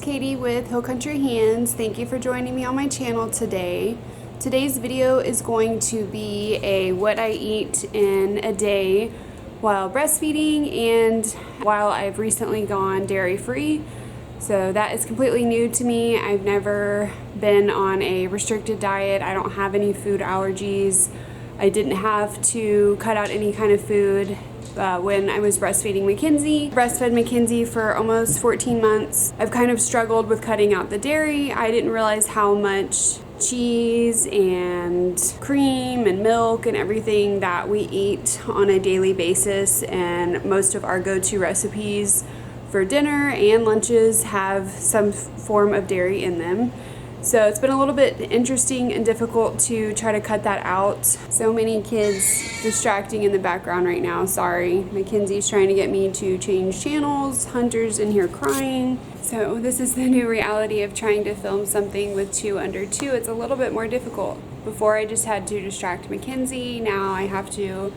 Katie with Hill Country Hands. Thank you for joining me on my channel today. Today's video is going to be a what I eat in a day while breastfeeding and while I've recently gone dairy-free. So that is completely new to me. I've never been on a restricted diet. I don't have any food allergies. I didn't have to cut out any kind of food when I was breastfeeding Mackenzie. Breastfed Mackenzie for almost 14 months. I've kind of struggled with cutting out the dairy. I didn't realize how much cheese and cream and milk and everything that we eat on a daily basis, and most of our go-to recipes for dinner and lunches have some form of dairy in them. So it's been a little bit interesting and difficult to try to cut that out. So many kids distracting in the background right now, sorry. Mackenzie's trying to get me to change channels. Hunter's in here crying. So this is the new reality of trying to film something with two under two. It's a little bit more difficult. Before I just had to distract Mackenzie. Now I have to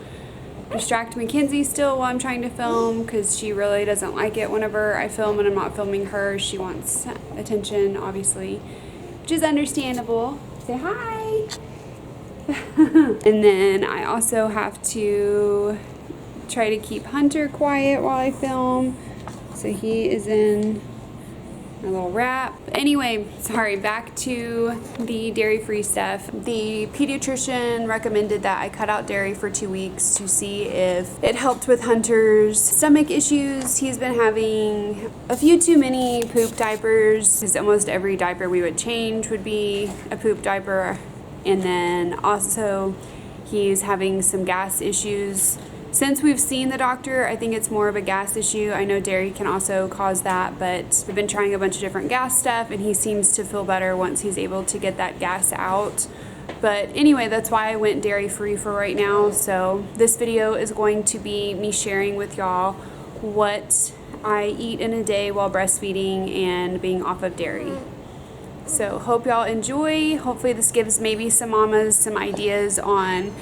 distract Mackenzie still while I'm trying to film because she really doesn't like it whenever I film and I'm not filming her. She wants attention, obviously, which is understandable. Say hi. And then I also have to try to keep Hunter quiet while I film. So he is in a little wrap. Anyway, sorry, back to the dairy-free stuff. The pediatrician recommended that I cut out dairy for 2 weeks to see if it helped with Hunter's stomach issues. He's been having a few too many poop diapers, because almost every diaper we would change would be a poop diaper. And then also he's having some gas issues. Since we've seen the doctor, I think it's more of a gas issue. I know dairy can also cause that, but we've been trying a bunch of different gas stuff and he seems to feel better once he's able to get that gas out. But anyway, that's why I went dairy-free for right now. So this video is going to be me sharing with y'all what I eat in a day while breastfeeding and being off of dairy. So hope y'all enjoy. Hopefully this gives maybe some mamas some ideas on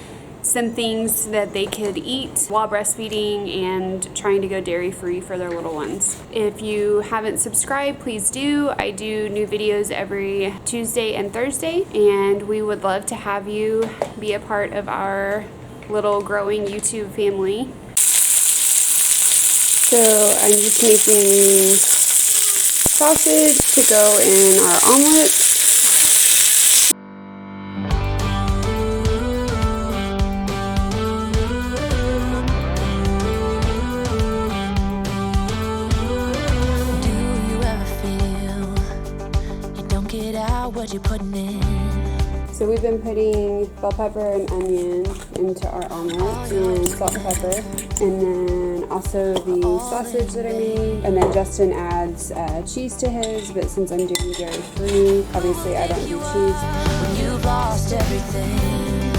some things that they could eat while breastfeeding and trying to go dairy-free for their little ones. If you haven't subscribed, please do. I do new videos every Tuesday and Thursday, and we would love to have you be a part of our little growing YouTube family. So I'm just making sausage to go in our omelet. What you putting in? So we've been putting bell pepper and onion into our omelet, and salt and pepper, and then also the sausage that I made. And then Justin adds cheese to his, but since I'm doing dairy-free, obviously I don't do cheese. When you've lost everything,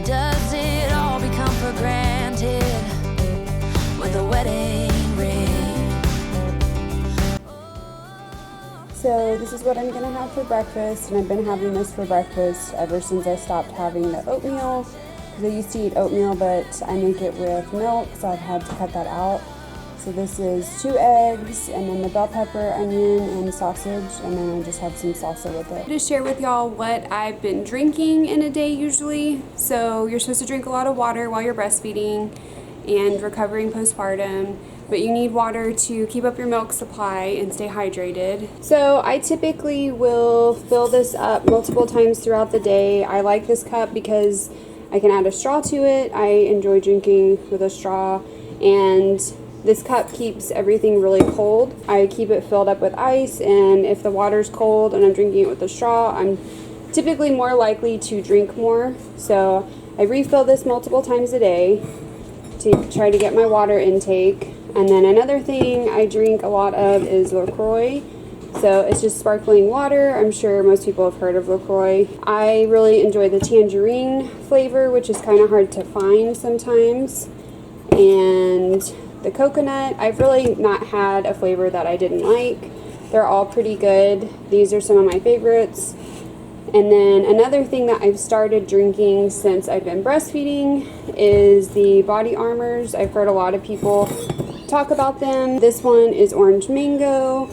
does it all become for granted with a wedding ring? So this is what I'm going to have for breakfast, and I've been having this for breakfast ever since I stopped having the oatmeal, because I used to eat oatmeal, but I make it with milk, so I've had to cut that out. So this is 2 eggs, and then the bell pepper, onion, and sausage, and then I just have some salsa with it. To share with y'all what I've been drinking in a day usually. So you're supposed to drink a lot of water while you're breastfeeding and recovering postpartum. But you need water to keep up your milk supply and stay hydrated. So I typically will fill this up multiple times throughout the day. I like this cup because I can add a straw to it. I enjoy drinking with a straw, and this cup keeps everything really cold. I keep it filled up with ice, and if the water's cold and I'm drinking it with a straw, I'm typically more likely to drink more. So I refill this multiple times a day to try to get my water intake. And then another thing I drink a lot of is LaCroix. So it's just sparkling water. I'm sure most people have heard of LaCroix. I really enjoy the tangerine flavor, which is kind of hard to find sometimes. And the coconut, I've really not had a flavor that I didn't like. They're all pretty good. These are some of my favorites. And then another thing that I've started drinking since I've been breastfeeding is the body armors. I've heard a lot of people talk about them. This one is orange mango,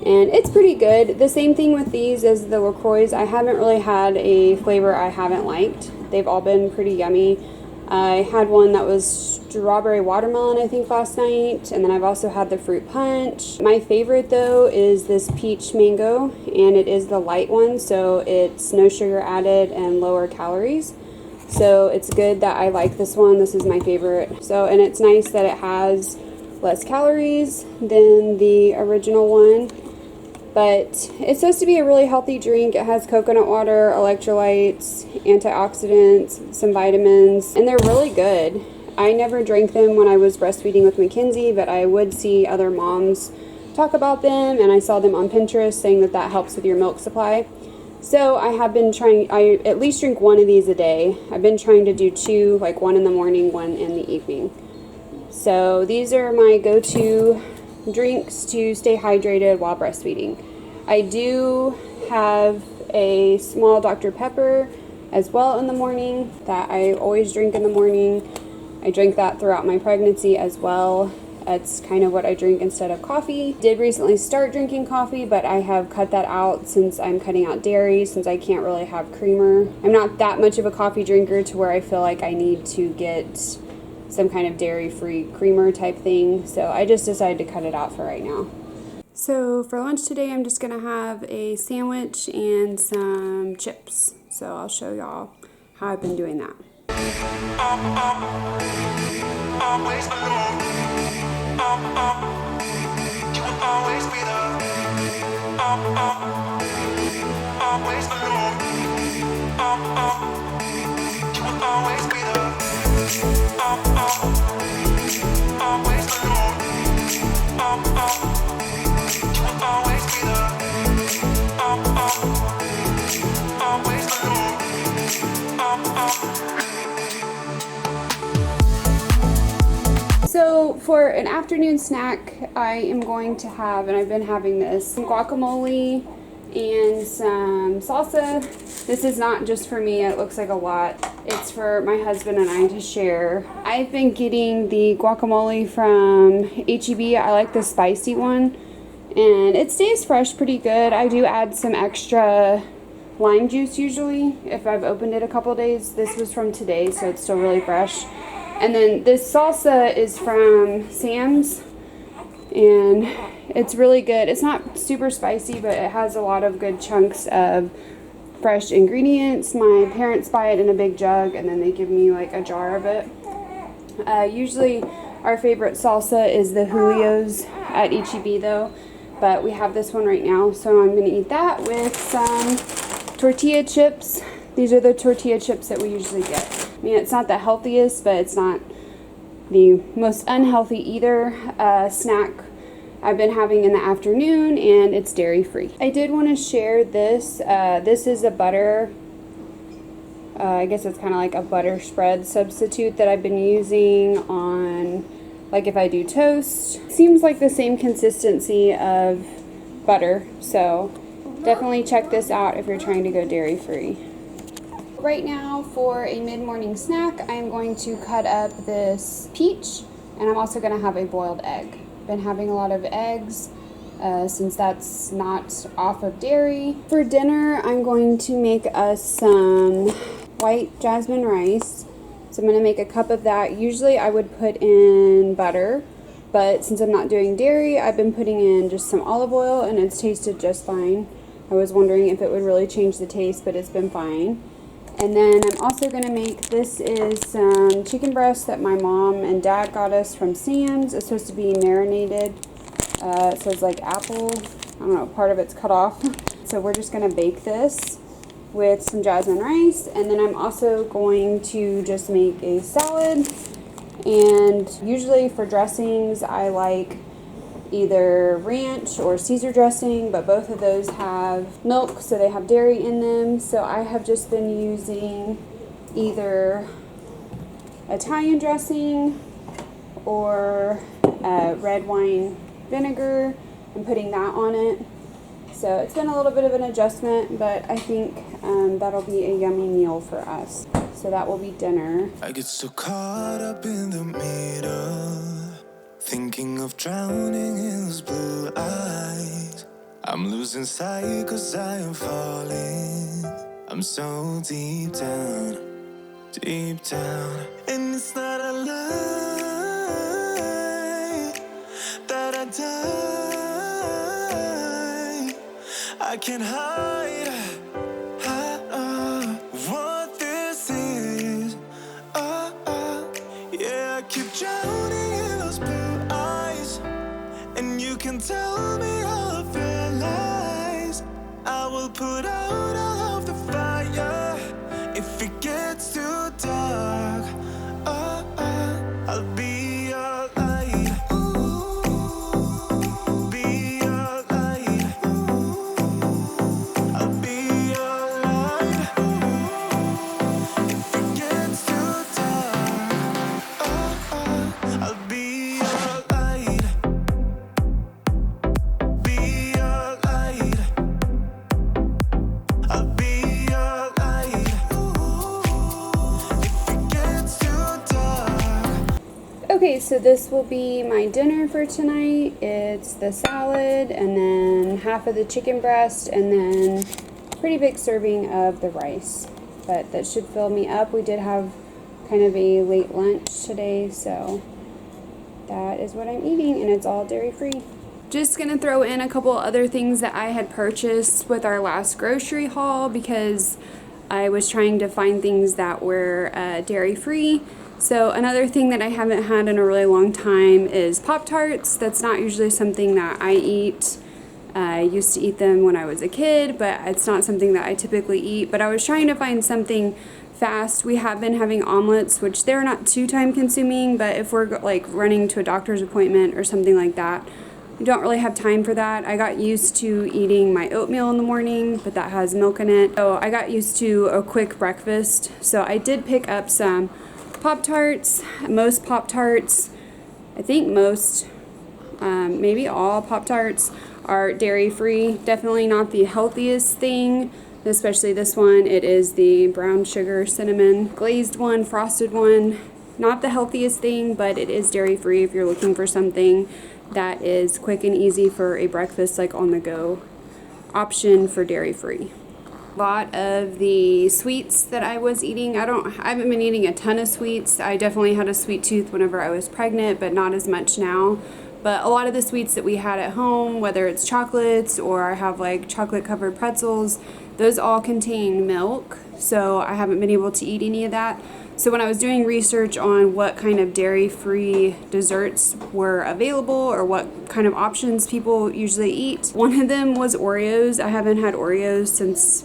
and it's pretty good. The same thing with these as the LaCroix. I haven't really had a flavor I haven't liked. They've all been pretty yummy. I had one that was strawberry watermelon, I think, last night, and then I've also had the fruit punch. My favorite, though, is this peach mango, and it is the light one, so it's no sugar added and lower calories. So it's good that I like this one. This is my favorite. So, and it's nice that it has less calories than the original one. But it's supposed to be a really healthy drink. It has coconut water, electrolytes, antioxidants, some vitamins, and they're really good. I never drank them when I was breastfeeding with Mackenzie, but I would see other moms talk about them, and I saw them on Pinterest saying that that helps with your milk supply. So I have been trying, I at least drink one of these a day. I've been trying to do two, like one in the morning, one in the evening. So these are my go-to drinks to stay hydrated while breastfeeding. I do have a small Dr. Pepper as well in the morning that I always drink in the morning. I drank that throughout my pregnancy as well. That's kind of what I drink instead of coffee. Did recently start drinking coffee, but I have cut that out since I'm cutting out dairy, since I can't really have creamer. I'm not that much of a coffee drinker to where I feel like I need to get some kind of dairy-free creamer type thing. So I just decided to cut it out for right now. So for lunch today, I'm just gonna have a sandwich and some chips. So I'll show y'all how I've been doing that. Always alone. You will always be there. Always alone. You will always be there. Always alone. You will always be there. Always alone. So for an afternoon snack, I am going to have, and I've been having this, some guacamole and some salsa. This is not just for me, it looks like a lot. It's for my husband and I to share. I've been getting the guacamole from H-E-B. I like the spicy one, and it stays fresh pretty good. I do add some extra lime juice usually if I've opened it a couple days. This was from today, so it's still really fresh. And then this salsa is from Sam's, and it's really good. It's not super spicy, but it has a lot of good chunks of fresh ingredients. My parents buy it in a big jug, and then they give me like a jar of it. Usually our favorite salsa is the Julio's at H-E-B though, but we have this one right now, so I'm going to eat that with some tortilla chips. These are the tortilla chips that we usually get. I mean, it's not the healthiest, but it's not the most unhealthy either. Snack I've been having in the afternoon, and it's dairy free. I did want to share this. This is a butter, I guess it's kind of like a butter spread substitute that I've been using on, like if I do toast. Seems like the same consistency of butter, so definitely check this out if you're trying to go dairy free. Right now for a mid-morning snack, I'm going to cut up this peach, and I'm also going to have a boiled egg. Been having a lot of eggs since that's not off of dairy. For dinner, I'm going to make us some white jasmine rice. So I'm going to make a cup of that. Usually I would put in butter, but since I'm not doing dairy, I've been putting in just some olive oil, and it's tasted just fine. I was wondering if it would really change the taste, but it's been fine. And then I'm also going to make, this is some chicken breast that my mom and dad got us from Sam's. It's supposed to be marinated. It says like apple. I don't know, part of it's cut off. So we're just going to bake this with some jasmine rice. And then I'm also going to just make a salad. And usually for dressings, I like either ranch or Caesar dressing, but both of those have milk, so they have dairy in them. So I have just been using either Italian dressing or red wine vinegar and putting that on it. So it's been a little bit of an adjustment, but I think that'll be a yummy meal for us. So that will be dinner. I get so caught up in the middle, Thinking of drowning in those blue eyes. I'm losing sight 'cause I am falling. I'm so deep down, deep down. And it's not a lie that I die. I can't hide what this is. Yeah, I keep drowning in those blue eyes. And you can tell me all of your lies. I will put out all of the fire if it gets too dark. I'll be your light. Be your light. I'll be your light. If it gets too dark, I'll be your light. Be your light. I'll be your light. If it gets too dark. Okay, so this will be my dinner for tonight. It's the salad and then half of the chicken breast and then a pretty big serving of the rice. But that should fill me up. We did have kind of a late lunch today, so that is what I'm eating, and it's all dairy-free. Just gonna throw in a couple other things that I had purchased with our last grocery haul because I was trying to find things that were dairy-free. So another thing that I haven't had in a really long time is Pop-Tarts. That's not usually something that I eat. I used to eat them when I was a kid, but it's not something that I typically eat. But I was trying to find something fast. We have been having omelets, which they're not too time consuming, but if we're like running to a doctor's appointment or something like that, we don't really have time for that. I got used to eating my oatmeal in the morning, but that has milk in it. So I got used to a quick breakfast. So I did pick up some Pop-Tarts. Most Pop-Tarts, I think most, maybe all Pop-Tarts are dairy-free. Definitely not the healthiest thing, especially this one. It is the brown sugar cinnamon glazed one, frosted one. Not the healthiest thing, but it is dairy-free if you're looking for something that is quick and easy for a breakfast, like on the go option for dairy-free. A lot of the sweets that I was eating, I haven't been eating a ton of sweets. I definitely had a sweet tooth whenever I was pregnant, but not as much now. But a lot of the sweets that we had at home, whether it's chocolates or I have like chocolate covered pretzels, those all contain milk. So I haven't been able to eat any of that. So when I was doing research on what kind of dairy-free desserts were available or what kind of options people usually eat, one of them was Oreos. I haven't had Oreos since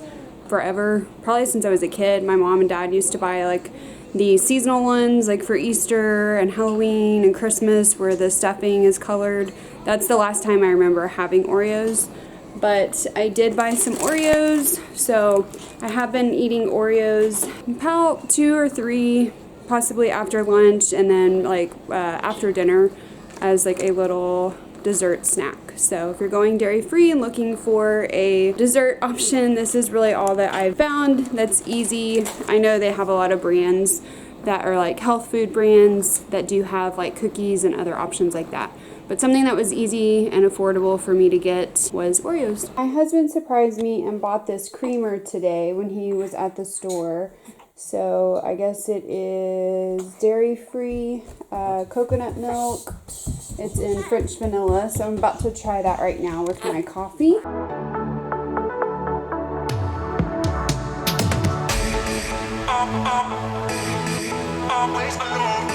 forever, probably since I was a kid. My mom and dad used to buy like the seasonal ones, like for Easter and Halloween and Christmas, where the stuffing is colored. That's the last time I remember having Oreos. But I did buy some Oreos, so I have been eating Oreos about 2 or 3, possibly after lunch, and then like after dinner as like a little dessert snack. So if you're going dairy-free and looking for a dessert option, this is really all that I've found that's easy. I know they have a lot of brands that are like health food brands that do have like cookies and other options like that. But something that was easy and affordable for me to get was Oreos. My husband surprised me and bought this creamer today when he was at the store. So I guess it is dairy-free coconut milk. It's in French vanilla, so I'm about to try that right now with my coffee. Always alone.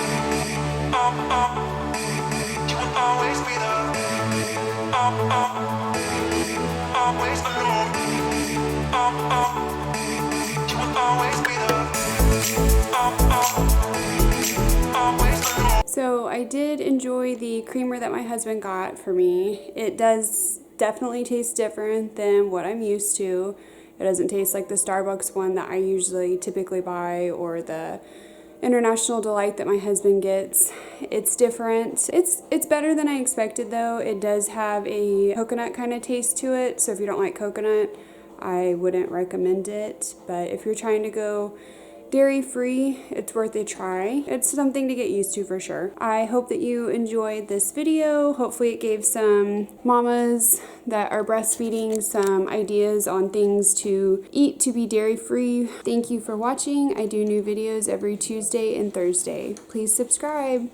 You will always be there. Always alone. You will always be there. Always alone. So I did enjoy the creamer that my husband got for me. It does definitely taste different than what I'm used to. It doesn't taste like the Starbucks one that I usually typically buy or the International Delight that my husband gets. It's different. It's better than I expected though. It does have a coconut kind of taste to it, so if you don't like coconut, I wouldn't recommend it. But if you're trying to go dairy-free, it's worth a try. It's something to get used to for sure. I hope that you enjoyed this video. Hopefully it gave some mamas that are breastfeeding some ideas on things to eat to be dairy-free. Thank you for watching. I do new videos every Tuesday and Thursday. Please subscribe.